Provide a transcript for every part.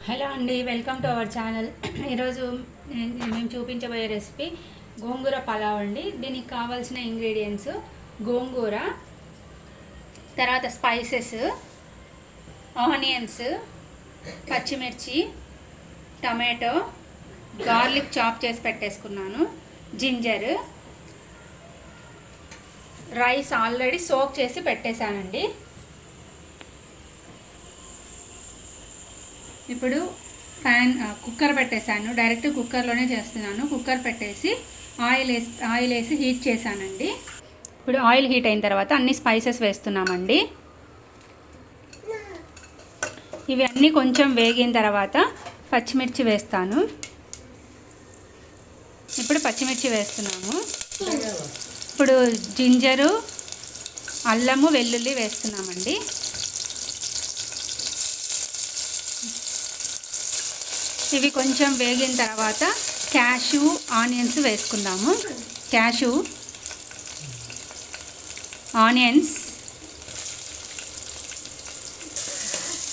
Hello అండి, welcome to our channel. ఈరోజు మేము చూపించబోయే రెసిపీ గోంగూర పలావ్ అండి. దీనికి కావాల్సిన ఇంగ్రీడియంట్స్ గోంగూర, తర్వాత స్పైసెస్, ఆనియన్స్, పచ్చిమిర్చి, టమాటో, గార్లిక్ చాప్ చేసి పెట్టేసుకున్నాను, జింజర్, రైస్ ఆల్రెడీ సోక్ చేసి పెట్టేశానండి. ఇప్పుడు కుక్కర్ పెట్టేశాను, డైరెక్ట్ కుక్కర్లోనే చేస్తున్నాను. కుక్కర్ పెట్టేసి ఆయిల్ వేసి హీట్ చేశానండి. ఇప్పుడు ఆయిల్ హీట్ అయిన తర్వాత అన్ని స్పైసెస్ వేస్తున్నామండి. ఇవి అన్నీ కొంచెం వేగిన తర్వాత పచ్చిమిర్చి వేస్తాను. ఇప్పుడు పచ్చిమిర్చి వేస్తున్నాము. ఇప్పుడు జింజరు, అల్లము, వెల్లుల్లి వేస్తున్నామండి. ఇవి కొంచెం వేగిన తర్వాత క్యాషు, ఆనియన్స్ వేసుకుందాము. క్యాషు, ఆనియన్స్,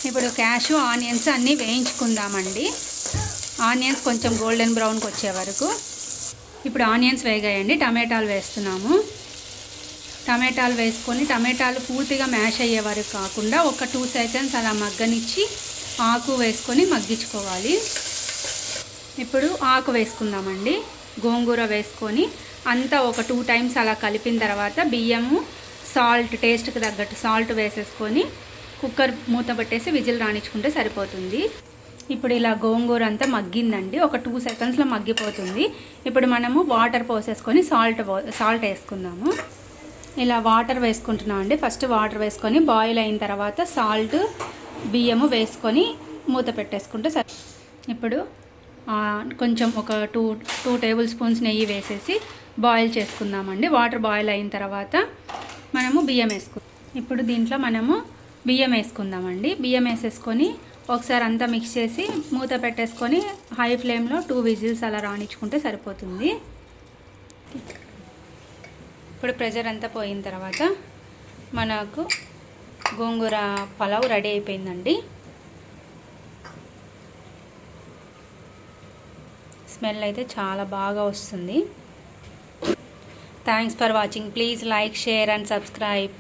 ఇప్పుడు క్యాషు, ఆనియన్స్ అన్నీ వేయించుకుందామండి. ఆనియన్స్ కొంచెం గోల్డెన్ బ్రౌన్కి వచ్చే వరకు. ఇప్పుడు ఆనియన్స్ వేగాయండి. టమాటాలు వేస్తున్నాము. టమాటాలు వేసుకొని టమాటాలు పూర్తిగా మ్యాష్ అయ్యే వరకు కాకుండా ఒక 2 సెకండ్స్ అలా మగ్గనిచ్చి ఆకు వేసుకొని మగ్గించుకోవాలి. ఇప్పుడు ఆకు వేసుకుందామండి. గోంగూర వేసుకొని అంతా ఒక 2 టైమ్స్ అలా కలిపిన తర్వాత బియ్యము, సాల్ట్, టేస్ట్కి తగ్గట్టు సాల్ట్ వేసేసుకొని కుక్కర్ మూత పెట్టేసి విజిల్ రాణించుకుంటే సరిపోతుంది. ఇప్పుడు ఇలా గోంగూర అంతా మగ్గిందండి. ఒక 2 సెకండ్స్లో మగ్గిపోతుంది. ఇప్పుడు మనము వాటర్ పోసేసుకొని సాల్ట్ వేసుకుందాము. ఇలా వాటర్ వేసుకుంటున్నామండి. ఫస్ట్ వాటర్ వేసుకొని బాయిల్ అయిన తర్వాత సాల్ట్, బియ్యము వేసుకొని మూత పెట్టేసుకుంటే సరే. ఇప్పుడు కొంచెం ఒక 2 టేబుల్ స్పూన్స్ నెయ్యి వేసేసి బాయిల్ చేసుకుందామండి. వాటర్ బాయిల్ అయిన తర్వాత మనము బియ్యం వేసుకుందాం. ఇప్పుడు దీంట్లో మనము బియ్యం వేసుకుందామండి. బియ్యం వేసేసుకొని ఒకసారి అంతా మిక్స్ చేసి మూత పెట్టేసుకొని హై ఫ్లేమ్లో 2 విజిల్స్ అలా రాణించుకుంటే సరిపోతుంది. ఇప్పుడు ప్రెషర్ అంతా పోయిన తర్వాత మనకు గోంగూర పలావ్ రెడీ అయిపోయిందండి. స్మెల్ అయితే చాలా బాగా వస్తుంది. Thanks for watching. Please like, share and subscribe.